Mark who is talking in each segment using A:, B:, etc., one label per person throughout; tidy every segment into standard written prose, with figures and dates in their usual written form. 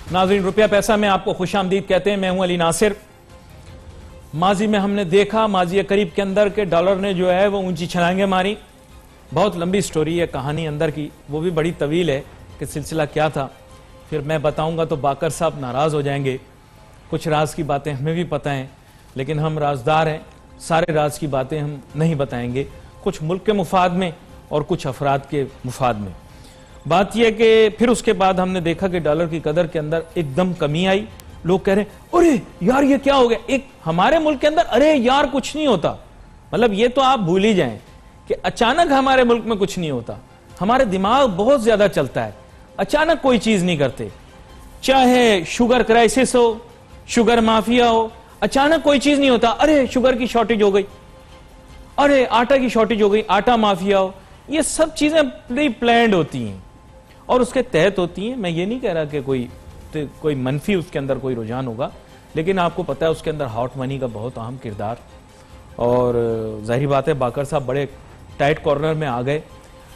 A: नाज़रीन, रुपया पैसा में आपको खुशामदीद कहते हैं। मैं हूं अली नासिर। माजी में हमने देखा, माजी करीब के अंदर के डॉलर ने जो है वो ऊंची छलांगे मारी। बहुत लंबी स्टोरी है, कहानी अंदर की, वो भी बड़ी तवील है कि सिलसिला क्या था। फिर मैं बताऊंगा तो बाकर साहब नाराज हो जाएंगे। कुछ राज की बातें हमें भी पता हैं, लेकिन हम राजदार हैं, सारे राज की बातें हम नहीं बताएंगे। कुछ मुल्क के मुफाद में और कुछ अफराद के मुफाद में। बात यह कि फिर उसके बाद हमने देखा कि डॉलर की कदर के अंदर एकदम कमी आई। लोग कह रहे हैं अरे यार ये क्या हो गया। एक हमारे मुल्क के अंदर अरे यार कुछ नहीं होता, मतलब ये तो आप भूल ही जाएं कि अचानक हमारे मुल्क में कुछ नहीं होता। हमारे दिमाग बहुत ज्यादा चलता है, अचानक कोई चीज नहीं करते। चाहे शुगर क्राइसिस हो, शुगर माफिया हो, अचानक कोई चीज नहीं होता। अरे शुगर की शॉर्टेज हो गई, अरे आटा की शॉर्टेज हो गई, आटा माफिया हो। ये सब चीजें प्री प्लान्ड होती हैं और उसके तहत होती हैं। मैं ये नहीं कह रहा कि कोई मनफी उसके अंदर कोई रुझान होगा, लेकिन आपको पता है उसके अंदर हॉट मनी का बहुत अहम किरदार। और जाहिर बात है बाकर साहब बड़े टाइट कॉर्नर में आ गए।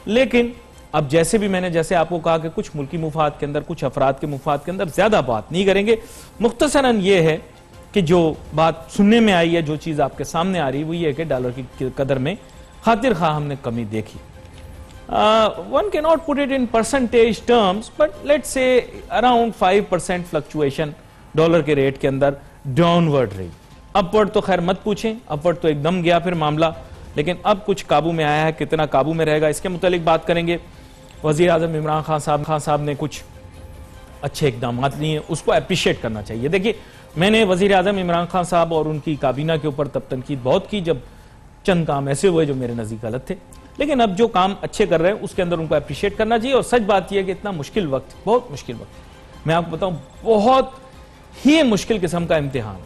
A: लेकिन अब जैसे भी मैंने जैसे आपको कहा कि कुछ मुल्की मुफाद के अंदर, कुछ अफराद के मुफाद के अंदर ज्यादा बात नहीं करेंगे। मुख्तसरन ये है कि जो बात सुनने में आई है, जो चीज आपके सामने आ रही है, वो ये है कि डॉलर की कदर में खातिर खा हमने कमी देखी। One cannot put it in percentage terms, but let's say around 5% fluctuation dollar के रेट के अंदर डाउनवर्ड रही। अपवर्ड तो खैर मत पूछें, अपवर्ड तो एकदम गया फिर मामला, लेकिन अब कुछ काबू में आया है। कितना काबू में रहेगा इसके मुतालिक बात करेंगे। वजीर आजम इमरान खान साहब ने कुछ अच्छे इकदाम लिए, उसको अप्रिशिएट करना चाहिए। देखिए, मैंने वजीर आजम इमरान खान साहब और उनकी काबीना के ऊपर तब तनकीद बहुत की जब चंद काम ऐसे हुए जो मेरे नजदीक गलत थे, लेकिन अब जो काम अच्छे कर रहे हैं उसके अंदर उनको अप्रिशिएट करना चाहिए। और सच बात यह है कि इतना मुश्किल वक्त, बहुत मुश्किल वक्त, मैं आपको बताऊं बहुत ही मुश्किल किस्म का इम्तिहान,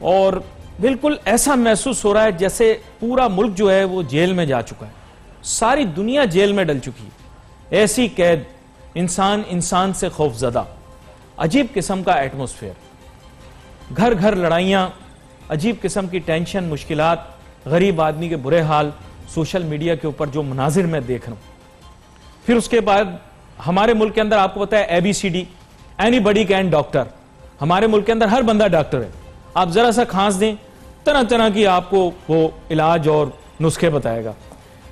A: और बिल्कुल ऐसा महसूस हो रहा है जैसे पूरा मुल्क जो है वो जेल में जा चुका है, सारी दुनिया जेल में डल चुकी है। ऐसी कैद, इंसान से खौफजदा, अजीब किस्म का एटमोस्फेयर, घर घर लड़ाइयां, अजीब किस्म की टेंशन, मुश्किलात, गरीब आदमी के बुरे हाल, सोशल मीडिया के ऊपर जो मनाजिर मैं देख रहा हूं। फिर उसके बाद हमारे मुल्क के अंदर आपको पता है ABCD, एनीबडी कैन डॉक्टर। हमारे मुल्क के अंदर हर बंदा डॉक्टर है। आप जरा सा खांस दें, तरह तरह की आपको वो इलाज और नुस्खे बताएगा।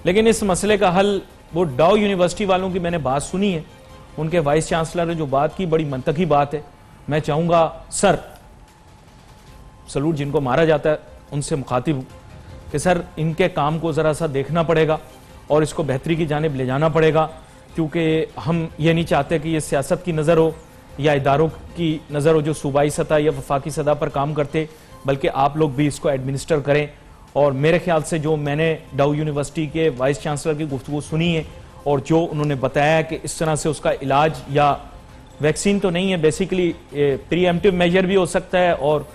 A: लेकिन इस मसले का हल, वो डाउ यूनिवर्सिटी वालों की मैंने बात सुनी है, उनके वाइस चांसलर ने जो बात की, बड़ी मंतकी बात है। मैं चाहूंगा सर, सलूट जिनको मारा जाता है उनसे मुखातिब हूं कि सर इनके काम को जरा सा देखना पड़ेगा और इसको बेहतरी की जानिब ले जाना पड़ेगा, क्योंकि हम ये नहीं चाहते कि ये सियासत की नज़र हो या इदारों की नज़र हो जो सूबाई सतह या वफाकी सतह पर काम करते, बल्कि आप लोग भी इसको एडमिनिस्टर करें। और मेरे ख्याल से जो मैंने डाउ यूनिवर्सिटी के वाइस चांसलर की गुफ्तगू सुनी है और जो उन्होंने बताया कि इस तरह से उसका इलाज, या वैक्सीन तो नहीं है, बेसिकली प्रीएम्प्टिव मेजर भी हो सकता है और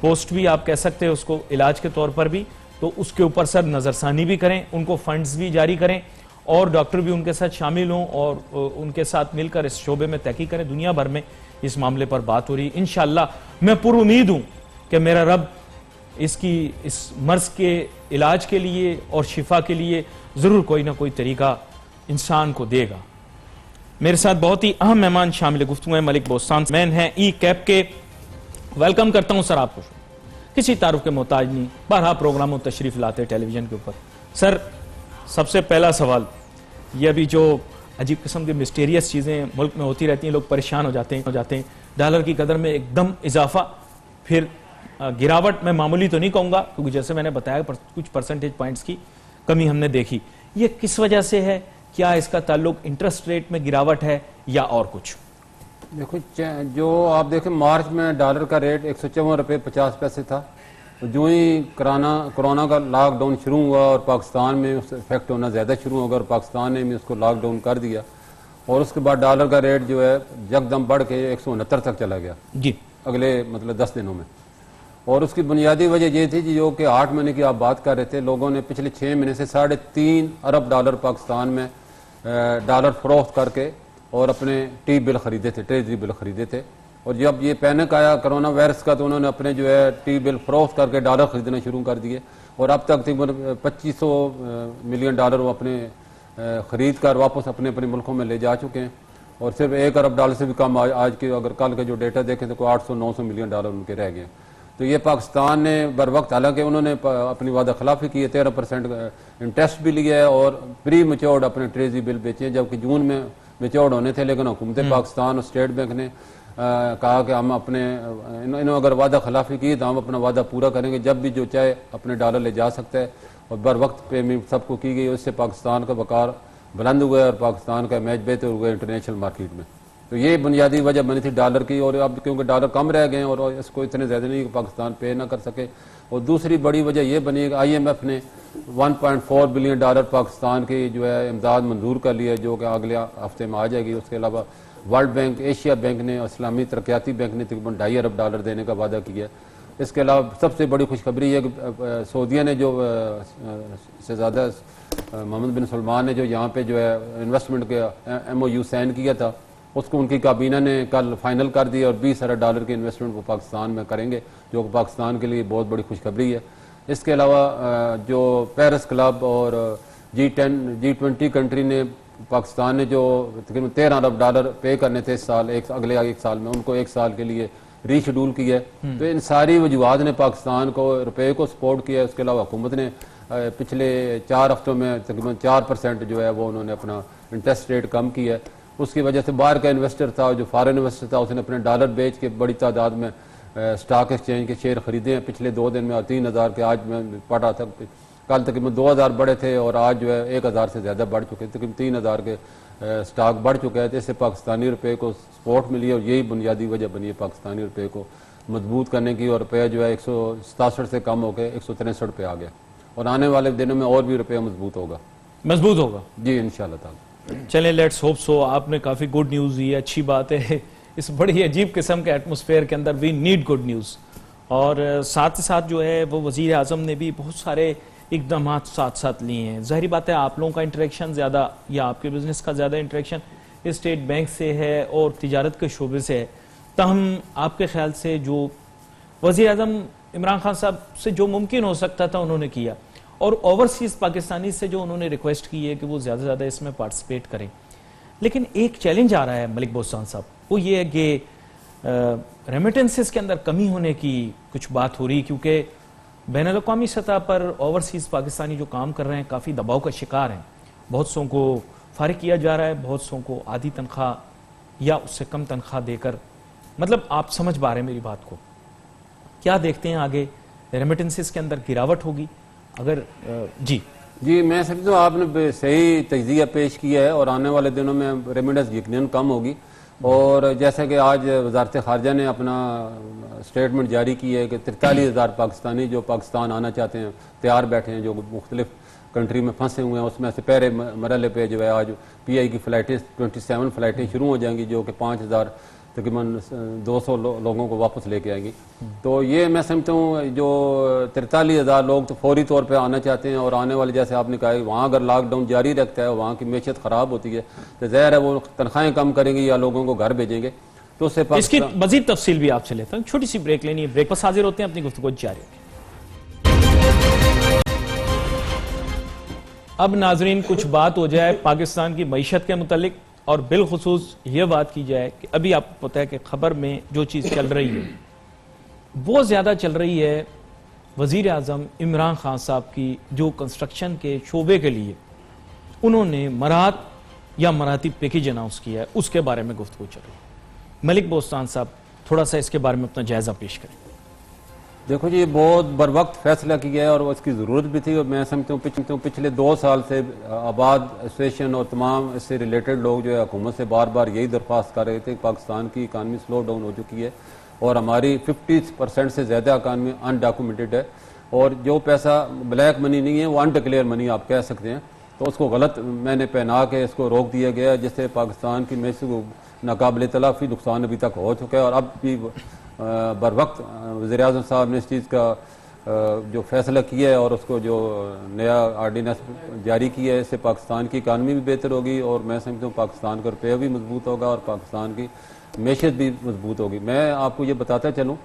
A: पोस्ट भी आप कह सकते हैं उसको, इलाज के तौर पर भी, तो उसके ऊपर सर नज़रसानी भी करें, उनको फंड्स भी जारी करें और डॉक्टर भी उनके साथ शामिल हों और उनके साथ मिलकर इस शोबे में तहकीक करें। दुनिया भर में इस मामले पर बात हो रही है। इंशाअल्लाह मैं पुर उम्मीद हूं कि मेरा रब इस मर्ज के इलाज के लिए और शिफा के लिए जरूर कोई ना कोई तरीका इंसान को देगा। मेरे साथ बहुत ही अहम मेहमान शामिल गुफ्तगू है, मलिक बोस्तान मैन है ई कैप के। वेलकम करता हूं सर आपको, किसी तारुफ के मोहताज नहीं, बारहा प्रोग्रामों तशरीफ लाते टेलीविजन के ऊपर। सर सबसे पहला सवाल, ये अभी जो अजीब किस्म की मिस्टीरियस चीज़ें मुल्क में होती रहती हैं, लोग परेशान हो जाते हैं। डॉलर की कदर में एकदम इजाफा, फिर गिरावट। मैं मामूली तो नहीं कहूँगा क्योंकि जैसे मैंने बताया कुछ परसेंटेज पॉइंट्स की कमी हमने देखी। ये किस वजह से है? क्या इसका ताल्लुक इंटरेस्ट रेट में गिरावट है या और कुछ?
B: देखो, जो आप देखें मार्च में डॉलर का रेट 154 रुपये 50 पैसे था। तो जो ही कोरोना का लॉकडाउन शुरू हुआ और पाकिस्तान में उसका इफेक्ट होना ज़्यादा शुरू हो गया और पाकिस्तान ने भी उसको लॉकडाउन कर दिया, और उसके बाद डॉलर का रेट जो है यकदम बढ़ के 169 तक चला गया
A: जी,
B: अगले मतलब 10 दिनों में। और उसकी बुनियादी वजह ये थी जो कि 8 महीने की आप बात कर रहे थे, लोगों ने पिछले 6 महीने से 3.5 अरब डॉलर पाकिस्तान में डॉलर फरोख्त करके और अपने टी बिल खरीदे थे, ट्रेजरी बिल खरीदे थे। और जब ये पैनिक आया कोरोना वायरस का, तो उन्होंने अपने जो है टी बिल फरोख्त करके डॉलर खरीदना शुरू कर दिए, और अब तक तकरीबन 2500 मिलियन डॉलर वो अपने खरीद कर वापस अपने अपने मुल्कों में ले जा चुके हैं। और सिर्फ 1 अरब डॉलर से भी कम आज के अगर कल के जो डेटा देखें तो कोई 800-900 मिलियन डॉलर उनके रह गए। तो ये पाकिस्तान ने बर वक्त, हालांकि उन्होंने अपनी वादा खिलाफी की है, 13% इंटरेस्ट भी लिया है और प्री मेच्योर्ड अपने ट्रेजरी बिल बेचे हैं, जबकि जून में मेच्योर्ड होने थे, लेकिन हुकूमत पाकिस्तान और स्टेट बैंक ने कहा कि हम अपने इन्होंने अगर वादा खिलाफी की तो हम अपना वादा पूरा करेंगे, जब भी जो चाहे अपने डॉलर ले जा सकता है, और बर वक्त पेमेंट सबको की गई। उससे पाकिस्तान का वकार बुलंद हुआ और पाकिस्तान का इमेज बेहतर हुआ इंटरनेशनल मार्केट में। तो ये बुनियादी वजह बनी थी डॉलर की, और अब क्योंकि डॉलर कम रह गए और इसको इतने ज़्यादा नहीं कि पाकिस्तान पे ना कर सके। और दूसरी बड़ी वजह यह बनी कि IMF ने 1.4 बिलियन डॉलर पाकिस्तान की जो है इमदाद मंजूर कर लिया है, जो कि अगले हफ्ते में आ जाएगी। उसके अलावा वर्ल्ड बैंक, एशिया बैंक ने, इस्लामी तरक्याती बैंक ने तकरीबन 2.5 अरब डॉलर देने का वादा किया है। इसके अलावा सबसे बड़ी खुशखबरी है कि सऊदीया ने जो शहजादा मोहम्मद बिन सलमान ने जो यहाँ पे जो है इन्वेस्टमेंट के MOU साइन किया था, उसको उनकी काबीना ने कल फाइनल कर दिया और 20 अरब डॉलर की इन्वेस्टमेंट वो पाकिस्तान में करेंगे, जो कि पाकिस्तान के लिए बहुत बड़ी खुशखबरी है। इसके अलावा जो पेरिस क्लब और G20 कंट्री ने पाकिस्तान ने जो तकरीबन 13 अरब डॉलर पे करने थे इस साल, अगले 1 साल में, उनको 1 साल के लिए रीशेड्यूल किया है। तो इन सारी वजूहत ने पाकिस्तान को, रुपये को सपोर्ट किया है। उसके अलावा हुकूमत ने पिछले 4 हफ्तों में तकरीबन 4% जो है वो उन्होंने अपना इंटरेस्ट रेट कम किया है। उसकी वजह से बाहर का इन्वेस्टर था, जो फॉरेन इन्वेस्टर था, उसने अपने डॉलर बेच के बड़ी तादाद में स्टॉक एक्सचेंज के शेयर खरीदे हैं पिछले 2 दिन में, और 3,000 के आज मैं पढ़ रहा था, कल तकरीबन 2,000 बढ़े थे और आज जो है 1,000 से ज़्यादा बढ़ चुके, तकरीबन 3,000 के स्टॉक बढ़ चुका है। तो इससे पाकिस्तानी रुपये को सपोर्ट मिली है और यही बुनियादी वजह बनी है पाकिस्तानी रुपये को मजबूत करने की। और रुपया जो है 167 से कम होकर 163 पे आ गया, और आने वाले दिनों में और भी रुपया मजबूत होगा जी इंशाल्लाह ताला।
A: चलें, लेट्स होप सो। आपने काफ़ी गुड न्यूज़ दी है, अच्छी बात है। इस बड़ी अजीब किस्म के एटमॉस्फेयर के अंदर वी नीड गुड न्यूज़। और साथ ही साथ जो है वो वज़ीर आज़म ने भी बहुत सारे इकदाम साथ साथ लिए हैं। ज़ाहिर बात है आप लोगों का इंटरेक्शन ज़्यादा, या आपके बिजनेस का ज़्यादा इंटरेक्शन स्टेट बैंक से है और तिजारत के शोबे से है। तहम आपके ख्याल से जो वज़ीर आज़म इमरान खान साहब से जो मुमकिन हो सकता था उन्होंने किया, और ओवरसीज पाकिस्तानी से जो उन्होंने रिक्वेस्ट की है कि वो ज़्यादा से ज़्यादा इसमें पार्टिसिपेट करें। लेकिन एक चैलेंज आ रहा है मलिक बोस्तान साहब, वो ये है कि रेमिटेंसेस के अंदर कमी होने की कुछ बात हो रही, क्योंकि बैनुल-अक़वामी सतह पर ओवरसीज पाकिस्तानी जो काम कर रहे हैं काफ़ी दबाव का शिकार हैं। बहुत सौ को फारिग किया जा रहा है, बहुत सौ को आधी तनख्वाह या उससे कम तनख्वाह देकर, मतलब आप समझ पा रहे हैं मेरी बात को। क्या देखते हैं आगे रेमिटेंसेस के अंदर गिरावट होगी अगर जी
B: मैं समझता हूँ आपने सही तज्जिया पेश किया है, और आने वाले दिनों में रेमिटेंस यकीनन कम होगी। और जैसा कि आज वजारत खारजा ने अपना स्टेटमेंट जारी की है कि 43,000 पाकिस्तानी जो पाकिस्तान आना चाहते हैं तैयार बैठे हैं, जो मुख्तलिफ कंट्री में फंसे हुए हैं। उसमें से पहले मरहले पे जो है आज PI की फ़्लाइटें 27 फ़्लाइटें शुरू हो जाएंगी, जो कि 5,000 तकरीबन 200 लोगों को वापस लेके आएंगी। तो ये मैं समझता हूँ जो 43,000 लोग तो फौरी तौर पे आना चाहते हैं, और आने वाले जैसे आपने कहा वहाँ अगर लॉकडाउन जारी रखता है, वहाँ की मैशत ख़राब होती है, तो ज़ाहिर है वो तनख्वाहें कम करेंगे या लोगों को घर भेजेंगे। तो उससे
A: इसकी मजीद तफसील भी आपसे लेता हूँ, छोटी सी ब्रेक लेनी है, ब्रेक पर हाजिर होते हैं, अपनी गुफ्तगू जारी। अब नाजरीन कुछ बात हो जाए पाकिस्तान की मईशत के मुतालिक, और बिलखुसूस ये बात की जाए कि अभी आपको पता है कि खबर में जो चीज़ चल रही है वो ज़्यादा चल रही है वज़ीर आज़म इमरान खान साहब की, जो कंस्ट्रक्शन के शोबे के लिए उन्होंने मराहत या मराहती पैकेज अनाउंस किया है, उसके बारे में गुफ्तगू चल रही है। मलिक बोस्तान साहब थोड़ा सा इसके बारे में अपना जायज़ा पेश करें।
B: देखो जी, ये बहुत बर वक्त फैसला किया है और उसकी ज़रूरत भी थी। और मैं समझता हूँ पिछले 2 साल से आबाद एसोसिएशन और तमाम इससे रिलेटेड लोग जो है हुकूमत से बार बार यही दरख्वास्त कर रहे थे कि पाकिस्तान की इकानमी स्लो डाउन हो चुकी है और हमारी 50% से ज़्यादा इकानमी अनडॉक्यूमेंटेड है, और जो पैसा ब्लैक मनी नहीं है वो अनडिक्लेयर मनी आप कह सकते हैं, तो उसको गलत मैंने पहना के इसको रोक दिया गया, जिससे पाकिस्तान की मैशत को नाकाबिल तलाफी नुकसान अभी तक हो चुका है। और अब भी बर वक्त वज़ीर आज़म साहब ने इस चीज़ का जो फैसला किया है और उसको जो नया आर्डीनेंस जारी किया है, इससे पाकिस्तान की इकानमी भी बेहतर होगी, और मैं समझता हूँ पाकिस्तान का रुपया भी मजबूत होगा और पाकिस्तान की मैशत भी मजबूत होगी। मैं आपको ये बताता चलूँ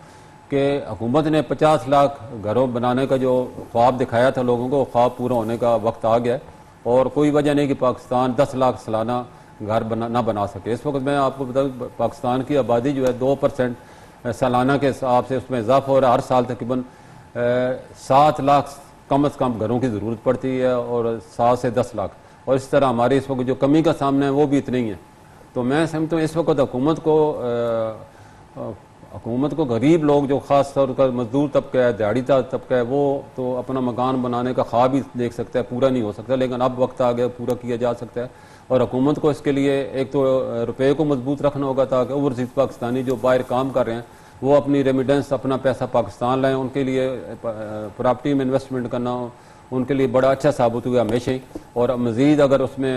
B: कि हुकूमत ने 50 लाख घरों बनाने का जो ख्वाब दिखाया था लोगों को, ख्वाब पूरा होने का वक्त आ गया है, और कोई वजह नहीं कि पाकिस्तान 10 लाख सालाना घर ना बना सके। इस वक्त मैं आपको बताऊँ पाकिस्तान की आबादी जो है 2% सालाना के हिसाब से उसमें इजाफा हो रहा है। हर साल तकरीबन 7 लाख कम से कम घरों की ज़रूरत पड़ती है और 7 से 10 लाख, और इस तरह हमारी इस वक्त जो कमी का सामना है वो भी इतनी ही है। तो मैं समझता हूँ इस वक्त हुकूमत को गरीब लोग जो ख़ास तौर पर मजदूर तबका है, दिहाड़ीदार तबका है, वो तो अपना मकान बनाने का ख्वाब ही देख सकता है, पूरा नहीं हो सकता, लेकिन अब वक्त आ गया पूरा किया जा सकता है। और हुकूमत को इसके लिए एक तो रुपये को मजबूत रखना होगा ताकि ओवरसीज़ पाकिस्तानी जो बाहर काम कर रहे हैं वो अपनी रेमिडेंस अपना पैसा पाकिस्तान लाएँ। उनके लिए प्रॉपर्टी में इन्वेस्टमेंट करना उनके लिए बड़ा अच्छा साबित हुआ हमेशा ही। और मज़ीद अगर उसमें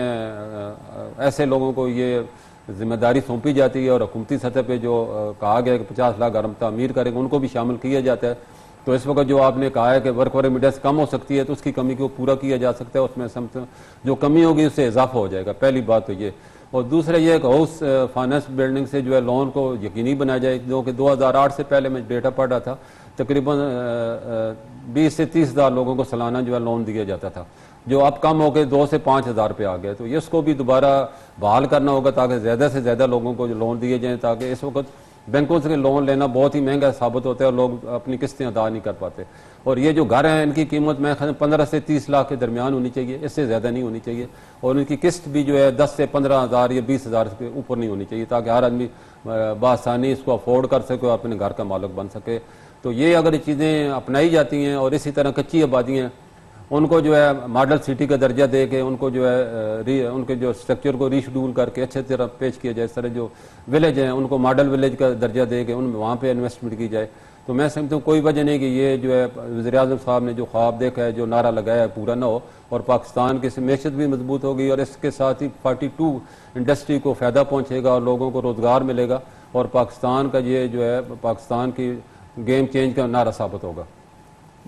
B: ऐसे लोगों को ये जिम्मेदारी सौंपी जाती है और हुकूमती सतह पे जो कहा गया है कि 50 लाख घर तामीर करेंगे, उनको भी शामिल किया जाता है, तो इस वक्त जो आपने कहा है कि वर्क रेमिडेंस कम हो सकती है तो उसकी कमी को पूरा किया जा सकता है। उसमें समझते जो कमी होगी उससे इजाफा हो जाएगा, पहली बात तो ये। और दूसरा ये कि हाउस फाइनेंस बिल्डिंग से जो है लोन को यकीनी बनाया जाए, जो कि 2008 से पहले मैं डेटा पढ़ रहा था, तकरीबन 20 से 30 हज़ार लोगों को सालाना जो है लोन दिया जाता था, जो अब कम होकर 2 से 5 हज़ार पे आ गया। तो इसको भी दोबारा बहाल करना होगा ताकि ज़्यादा से ज़्यादा लोगों को जो लोन दिए जाएँ, ताकि इस वक्त बैंकों से लोन लेना बहुत ही महंगा साबित होता है और लोग अपनी किस्तें अदा नहीं कर पाते। और ये जो घर हैं इनकी कीमत मैं 15 से 30 लाख के दरमियान होनी चाहिए, इससे ज़्यादा नहीं होनी चाहिए। और इनकी किस्त भी जो है 10 से 15 हज़ार या 20 हज़ार के ऊपर नहीं होनी चाहिए, ताकि हर आदमी बआसानी इसको अफोर्ड कर सके और अपने घर का मालिक बन सके। तो ये अगर ये चीज़ें अपनाई जाती हैं और इसी तरह कच्ची आबादियाँ उनको जो है मॉडल सिटी का दर्जा दे के उनको जो है उनके जो स्ट्रक्चर को रीशेड्यूल करके अच्छे तरह पेश किया जाए, इस तरह जो विलेज हैं उनको मॉडल विलेज का दर्जा दे के उन वहाँ पे इन्वेस्टमेंट की जाए, तो मैं समझता हूँ कोई वजह नहीं कि ये जो है वज़ीर-ए-आज़म साहब ने जो ख्वाब देखा है, जो नारा लगाया है, पूरा ना हो। और पाकिस्तान की मैशत भी मजबूत होगी और इसके साथ ही 42 इंडस्ट्री को फ़ायदा पहुँचेगा और लोगों को रोज़गार मिलेगा और पाकिस्तान का ये जो है पाकिस्तान की गेम चेंज का नारा साबित होगा।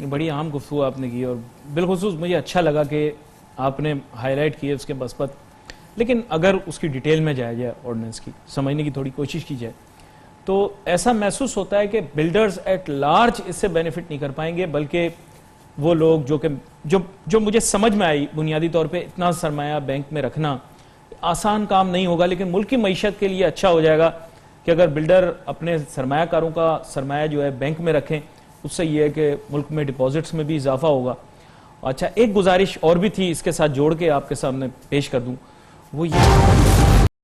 A: बड़ी अहम गुफ्तगू आपने की और बिलखुसूस मुझे अच्छा लगा कि आपने हाईलाइट किए उसके बसपत। लेकिन अगर उसकी डिटेल में जाया जाए, ऑर्डिनेंस की समझने की थोड़ी कोशिश की जाए, तो ऐसा महसूस होता है कि बिल्डर्स एट लार्ज इससे बेनिफिट नहीं कर पाएंगे, बल्कि वो लोग जो मुझे समझ में आई बुनियादी तौर पे इतना सरमाया बैंक में रखना आसान काम नहीं होगा, लेकिन मुल्क की मईशत के लिए अच्छा हो जाएगा कि अगर बिल्डर अपने सरमायाकारों का सरमाया जो है बैंक में रखें। उससे ये है कि मुल्क में डिपॉजिट्स में भी इजाफा होगा। अच्छा, एक गुजारिश और भी थी इसके साथ जोड़ के आपके सामने पेश कर दूं, वो ये